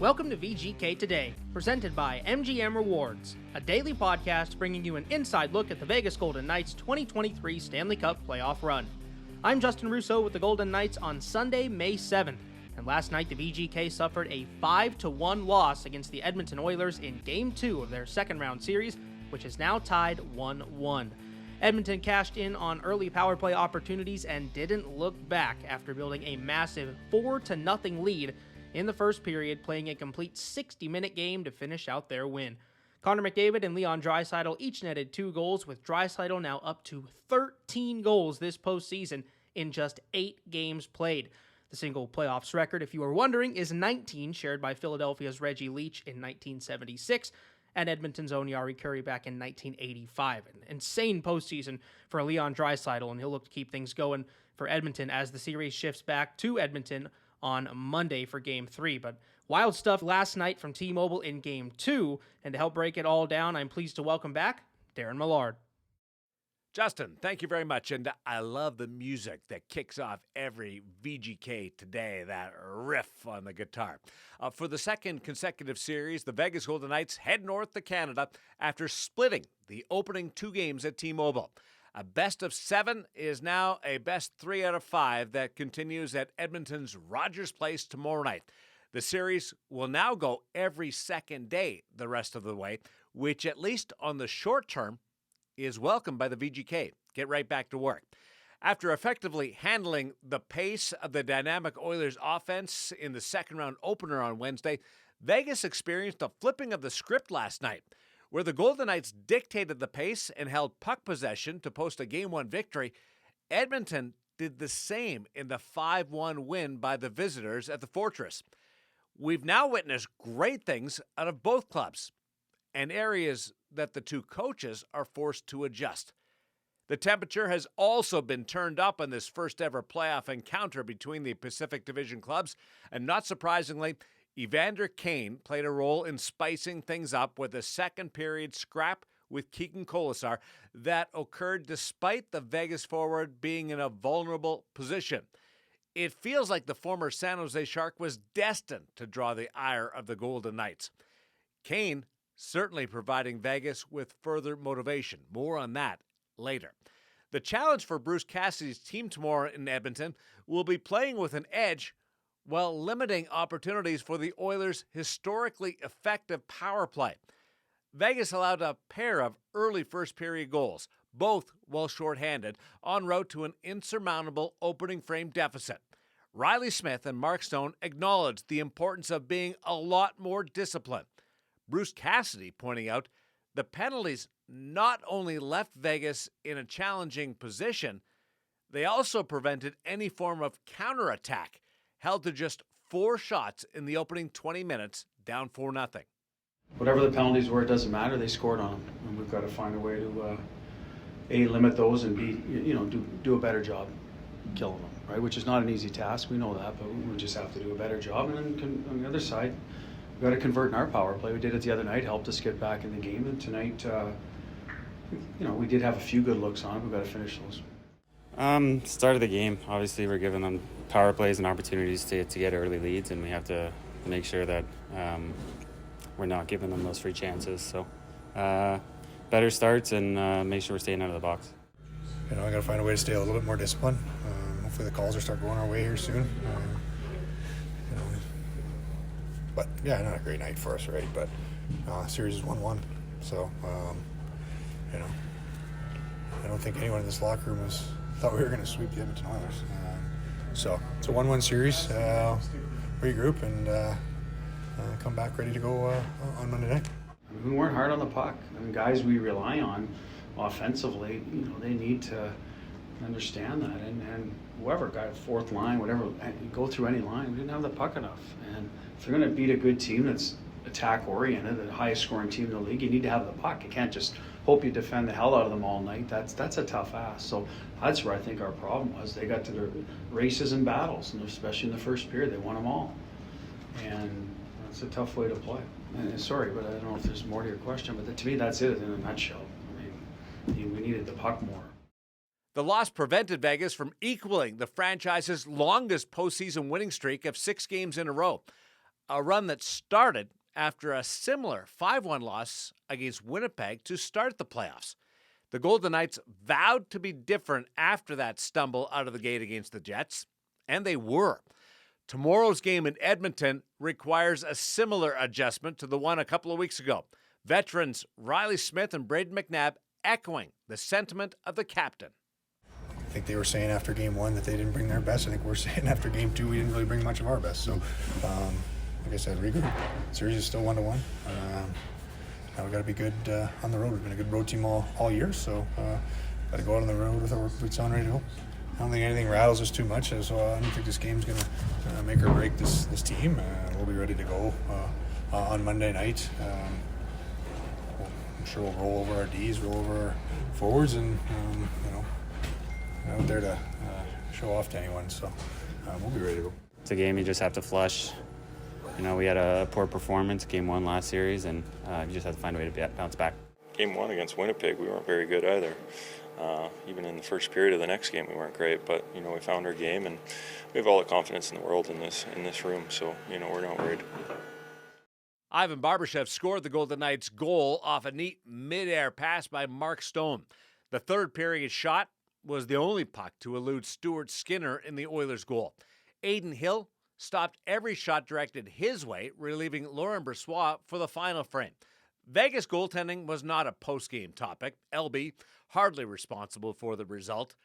Welcome to VGK Today, presented by MGM Rewards, a daily podcast bringing you an inside look at the Vegas Golden Knights' 2023 Stanley Cup playoff run. I'm Justin Russo with the Golden Knights on Sunday, May 7th, and last night the VGK suffered a 5-1 loss against the Edmonton Oilers in Game 2 of their second-round series, which is now tied 1-1. Edmonton cashed in on early power play opportunities and didn't look back after building a massive 4-0 lead in the first period, playing a complete 60-minute game to finish out their win. Connor McDavid and Leon Draisaitl each netted 2 goals, with Draisaitl now up to 13 goals this postseason in just 8 games played. The single playoffs record, if you are wondering, is 19, shared by Philadelphia's Reggie Leach in 1976 and Edmonton's own Jari Kurri back in 1985. An insane postseason for Leon Draisaitl, and he'll look to keep things going for Edmonton as the series shifts back to Edmonton on Monday for Game 3. But wild stuff last night from T-Mobile in Game 2, and to help break it all down, I'm pleased to welcome back Daren Millard. Justin, thank you very much, and I love the music that kicks off every VGK Today, that riff on the guitar. For the second consecutive series, the Vegas Golden Knights head north to Canada after splitting the opening 2 games at T-Mobile. A best of 7 is now a best 3 out of 5 that continues at Edmonton's Rogers Place tomorrow night. The series will now go every second day the rest of the way, which at least on the short term is welcomed by the VGK. Get right back to work. After effectively handling the pace of the dynamic Oilers offense in the second round opener on Wednesday, Vegas experienced a flipping of the script last night, where the Golden Knights dictated the pace and held puck possession to post a Game 1 victory. Edmonton did the same in the 5-1 win by the visitors at the Fortress. We've now witnessed great things out of both clubs, and areas that the 2 coaches are forced to adjust. The temperature has also been turned up in this first-ever playoff encounter between the Pacific Division clubs, and not surprisingly, Evander Kane played a role in spicing things up with a second-period scrap with Keegan Colasar that occurred despite the Vegas forward being in a vulnerable position. It feels like the former San Jose Shark was destined to draw the ire of the Golden Knights. Kane certainly providing Vegas with further motivation. More on that later. The challenge for Bruce Cassidy's team tomorrow in Edmonton will be playing with an edge while limiting opportunities for the Oilers' historically effective power play. Vegas allowed a pair of early first-period goals, both while shorthanded, en route to an insurmountable opening frame deficit. Riley Smith and Mark Stone acknowledged the importance of being a lot more disciplined. Bruce Cassidy pointing out the penalties not only left Vegas in a challenging position, they also prevented any form of counterattack, held to just 4 shots in the opening 20 minutes, down 4-0. Whatever the penalties were, it doesn't matter. They scored on them, and we've got to find a way to A, limit those, and B, do a better job killing them, right? Which is not an easy task. We know that, but we just have to do a better job. And then on the other side, we've got to convert in our power play. We did it the other night, helped us get back in the game, and tonight, we did have a few good looks on it. We've got to finish those. Start of the game, obviously we're giving them power plays and opportunities to get early leads, and we have to make sure that we're not giving them those free chances. So better starts and make sure we're staying out of the box. I got to find a way to stay a little bit more disciplined. Hopefully the calls will start going our way here soon. But yeah, not a great night for us, right? But series is 1-1, so I don't think anyone in this locker room thought we were going to sweep the Edmonton Oilers. So it's a 1-1 series. Regroup and come back ready to go on Monday night. We weren't hard on the puck. Guys we rely on offensively, they need to understand that. And whoever got 4th line, whatever, go through any line, we didn't have the puck enough. And if you're going to beat a good team that's attack-oriented, the highest scoring team in the league, you need to have the puck. You can't just hope you defend the hell out of them all night. That's a tough ask. So that's where I think our problem was. They got to the races and battles, and especially in the first period, they won them all. And that's a tough way to play. And sorry, but I don't know if there's more to your question, but to me, that's it in a nutshell. We needed the puck more. The loss prevented Vegas from equaling the franchise's longest postseason winning streak of 6 games in a row. a run that started after a similar 5-1 loss against Winnipeg to start the playoffs. The Golden Knights vowed to be different after that stumble out of the gate against the Jets, and they were. Tomorrow's game in Edmonton requires a similar adjustment to the one a couple of weeks ago. Veterans Riley Smith and Braden McNabb echoing the sentiment of the captain. I think they were saying after game one that they didn't bring their best. I think we're saying after game two we didn't really bring much of our best. So, like I said, regroup. Series is still 1-1. Now we got to be good on the road. We've been a good road team all year, so got to go out on the road with our boots on, ready to go. I don't think anything rattles us too much, so I don't think this game's going to make or break this team. We'll be ready to go on Monday night. I'm sure we'll roll over our Ds, roll over our forwards, and out there to show off to anyone. So we'll be ready to go. It's a game you just have to flush. We had a poor performance game one last series, and you just have to find a way to bounce back. Game one against Winnipeg, we weren't very good either. Even in the first period of the next game, we weren't great. But we found our game, and we have all the confidence in the world in this room. So we're not worried. Ivan Barbashev scored the Golden Knights' goal off a neat mid-air pass by Mark Stone. The third period shot was the only puck to elude Stuart Skinner in the Oilers' goal. Aiden Hill stopped every shot directed his way, relieving Laurent Brossoit for the final frame. Vegas goaltending was not a post-game topic. LB hardly responsible for the result.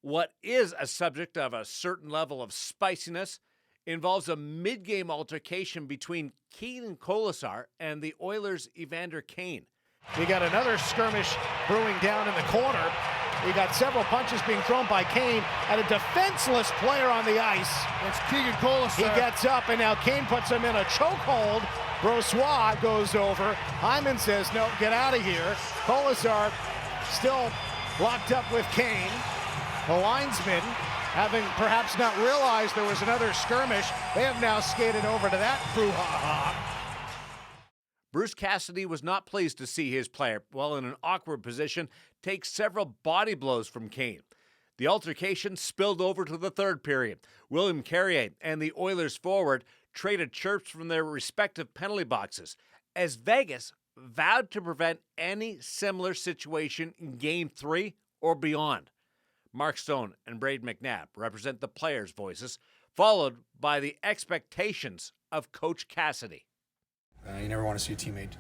What is a subject of a certain level of spiciness involves a mid-game altercation between Keegan Colasar and the Oilers' Evander Kane. We got another skirmish brewing down in the corner. We got several punches being thrown by Kane at a defenseless player on the ice. That's Keegan Colasar. He gets up, and now Kane puts him in a chokehold. Brossoit goes over. Hyman says, no, get out of here. Colasar still locked up with Kane. The linesmen, having perhaps not realized there was another skirmish, they have now skated over to that brouhaha. Bruce Cassidy was not pleased to see his player, while in an awkward position, take several body blows from Kane. The altercation spilled over to the third period. William Carrier and the Oilers forward traded chirps from their respective penalty boxes, as Vegas vowed to prevent any similar situation in Game 3 or beyond. Mark Stone and Braden McNabb represent the players' voices, followed by the expectations of Coach Cassidy. You never want to see a teammate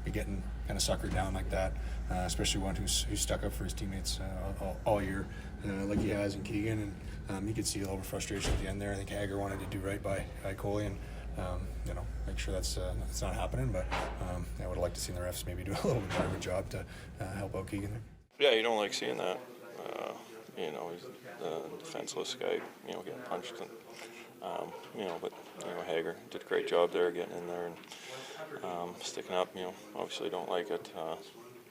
be getting kind of suckered down like that, especially one who's stuck up for his teammates all year, like he has in Keegan. And you could see a little frustration at the end there. I think Hager wanted to do right by Coley and make sure that's not happening. But I would have liked to see the refs maybe do a little bit better of a job to help out Keegan there. Yeah, you don't like seeing that. He's a defenseless guy, getting punched. And, but Hager did a great job there getting in there and sticking up. Obviously don't like it,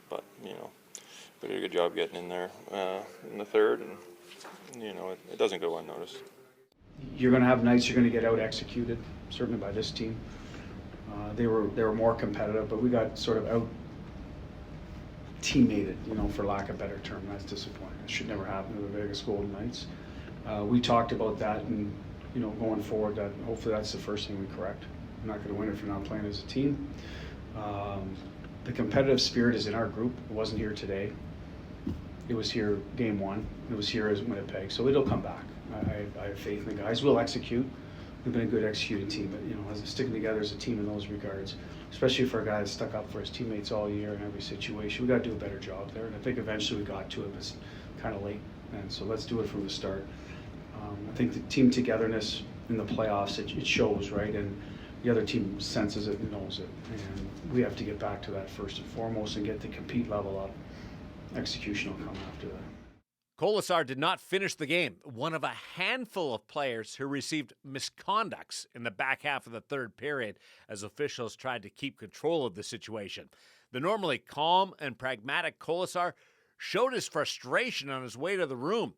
but they did a good job getting in there in the third, and it doesn't go unnoticed. You're going to have nights you're going to get out executed, certainly by this team. They were more competitive, but we got sort of out teammated, for lack of a better term. That's disappointing. It should never happen to the Vegas Golden Knights. We talked about that, and going forward, that hopefully that's the first thing we correct. We're not going to win if we're not playing as a team. The competitive spirit is in our group. It wasn't here today. It was here game one. It was here as Winnipeg. So it'll come back. I have faith in the guys. We'll execute. We've been a good executing team, but as sticking together as a team in those regards, especially for a guy that's stuck up for his teammates all year in every situation, we got to do a better job there. And I think eventually we got to it, but it's kind of late. And so let's do it from the start. I think the team togetherness in the playoffs, it shows, right? And the other team senses it and knows it. And we have to get back to that first and foremost and get the compete level up. Execution will come after that. Colasar did not finish the game, one of a handful of players who received misconducts in the back half of the third period as officials tried to keep control of the situation. The normally calm and pragmatic Colasar showed his frustration on his way to the room,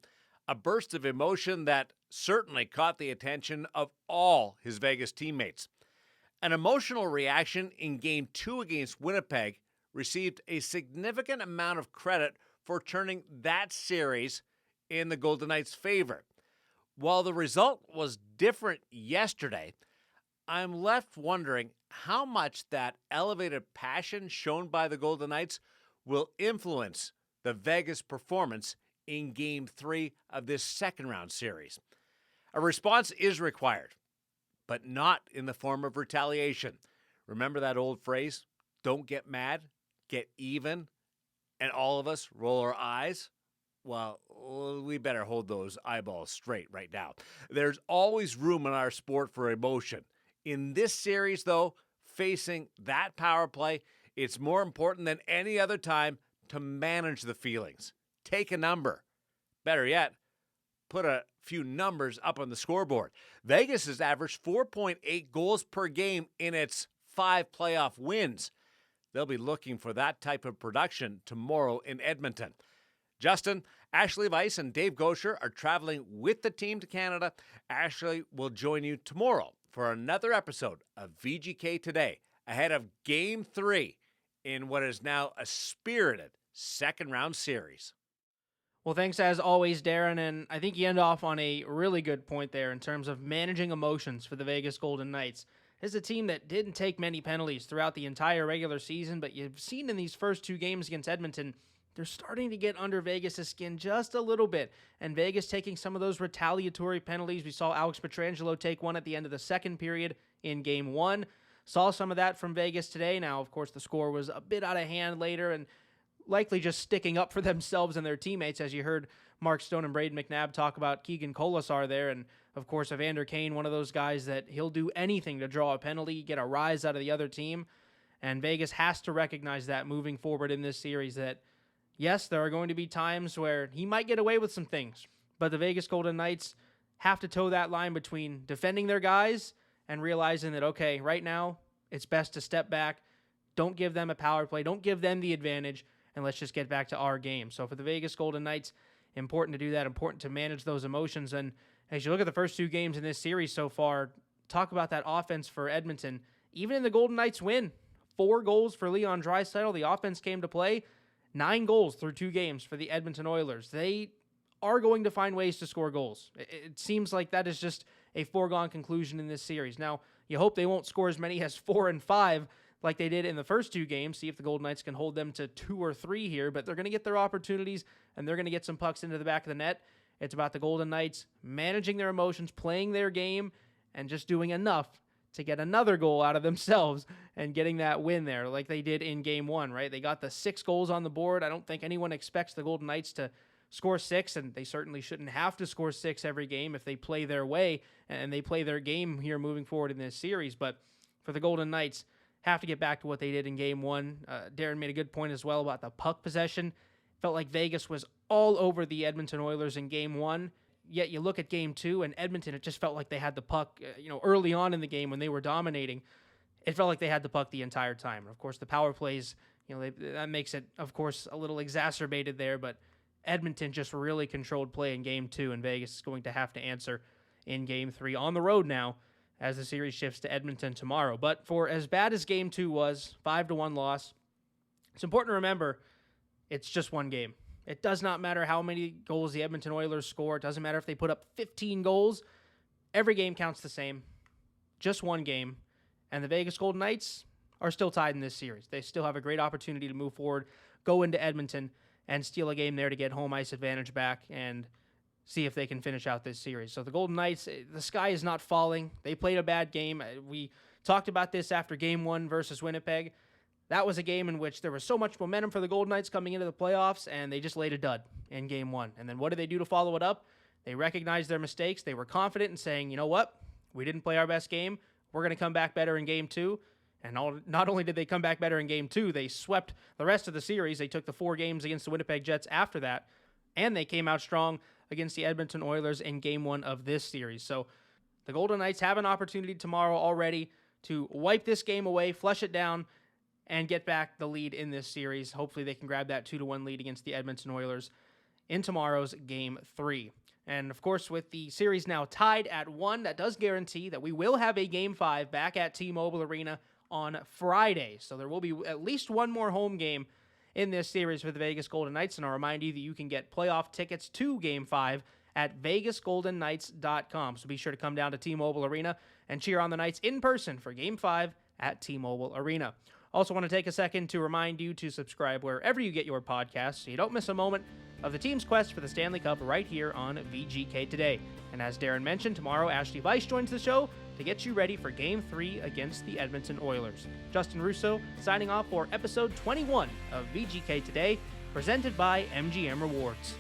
a burst of emotion that certainly caught the attention of all his Vegas teammates. An emotional reaction in Game 2 against Winnipeg received a significant amount of credit for turning that series in the Golden Knights' favor. While the result was different yesterday, I'm left wondering how much that elevated passion shown by the Golden Knights will influence the Vegas performance in Game 3 of this second-round series. A response is required, but not in the form of retaliation. Remember that old phrase, don't get mad, get even, and all of us roll our eyes? Well, we better hold those eyeballs straight right now. There's always room in our sport for emotion. In this series, though, facing that power play, it's more important than any other time to manage the feelings. Take a number. Better yet, put a few numbers up on the scoreboard. Vegas has averaged 4.8 goals per game in its 5 playoff wins. They'll be looking for that type of production tomorrow in Edmonton. Justin, Ashley Weiss and Dave Gosher are traveling with the team to Canada. Ashley will join you tomorrow for another episode of VGK Today, ahead of Game 3 in what is now a spirited second-round series. Well, thanks as always, Daren, and I think you end off on a really good point there in terms of managing emotions for the Vegas Golden Knights. This is a team that didn't take many penalties throughout the entire regular season, but you've seen in these first 2 games against Edmonton, they're starting to get under Vegas' skin just a little bit, and Vegas taking some of those retaliatory penalties. We saw Alex Pietrangelo take one at the end of the second period in Game 1. Saw some of that from Vegas today. Now, of course, the score was a bit out of hand later, and likely just sticking up for themselves and their teammates, as you heard Mark Stone and Braden McNabb talk about Keegan Colasar there, and of course, Evander Kane, one of those guys that he'll do anything to draw a penalty, get a rise out of the other team, and Vegas has to recognize that moving forward in this series that, yes, there are going to be times where he might get away with some things, but the Vegas Golden Knights have to toe that line between defending their guys and realizing that, okay, right now, it's best to step back, don't give them a power play, don't give them the advantage, and let's just get back to our game. So for the Vegas Golden Knights, important to do that, important to manage those emotions. And as you look at the first 2 games in this series so far, talk about that offense for Edmonton. Even in the Golden Knights win, 4 goals for Leon Draisaitl. The offense came to play. 9 goals through 2 games for the Edmonton Oilers. They are going to find ways to score goals. It seems like that is just a foregone conclusion in this series. Now, you hope they won't score as many as 4 and 5 like they did in the first 2 games. See if the Golden Knights can hold them to 2 or 3 here, but they're going to get their opportunities, and they're going to get some pucks into the back of the net. It's about the Golden Knights managing their emotions, playing their game, and just doing enough to get another goal out of themselves and getting that win there like they did in Game 1, right? They got the 6 goals on the board. I don't think anyone expects the Golden Knights to score 6, and they certainly shouldn't have to score 6 every game if they play their way and they play their game here moving forward in this series. But for the Golden Knights, have to get back to what they did in Game 1. Daren made a good point as well about the puck possession. Felt like Vegas was all over the Edmonton Oilers in Game 1. Yet you look at Game 2, and Edmonton, it just felt like they had the puck, early on in the game when they were dominating. It felt like they had the puck the entire time. And of course, the power plays, that makes it, of course, a little exacerbated there. But Edmonton just really controlled play in Game 2, and Vegas is going to have to answer in Game 3 on the road now as the series shifts to Edmonton tomorrow. But for as bad as Game 2 was, 5-1 loss, it's important to remember it's just one game. It does not matter how many goals the Edmonton Oilers score. It doesn't matter if they put up 15 goals. Every game counts the same. Just one game. And the Vegas Golden Knights are still tied in this series. They still have a great opportunity to move forward, go into Edmonton, and steal a game there to get home ice advantage back and see if they can finish out this series. So the Golden Knights, the sky is not falling. They played a bad game. We talked about this after Game 1 versus Winnipeg. That was a game in which there was so much momentum for the Golden Knights coming into the playoffs, and they just laid a dud in Game 1. And then what did they do to follow it up? They recognized their mistakes. They were confident in saying, you know what? We didn't play our best game. We're going to come back better in Game 2. And not only did they come back better in Game 2, they swept the rest of the series. They took the 4 games against the Winnipeg Jets after that, and they came out strong against the Edmonton Oilers in Game 1 of this series. So the Golden Knights have an opportunity tomorrow already to wipe this game away, flush it down, and get back the lead in this series. Hopefully they can grab that 2-1 lead against the Edmonton Oilers in tomorrow's Game 3. And, of course, with the series now tied at 1, that does guarantee that we will have a Game 5 back at T-Mobile Arena on Friday. So there will be at least one more home game in this series for the Vegas Golden Knights. And I'll remind you that you can get playoff tickets to Game 5 at vegasgoldenknights.com. So be sure to come down to T-Mobile Arena and cheer on the Knights in person for Game 5 at T-Mobile Arena. Also want to take a second to remind you to subscribe wherever you get your podcasts so you don't miss a moment of the team's quest for the Stanley Cup right here on VGK Today. And as Daren mentioned, tomorrow Ashley Weiss joins the show to get you ready for Game 3 against the Edmonton Oilers. Justin Russo signing off for episode 21 of VGK Today, presented by MGM Rewards.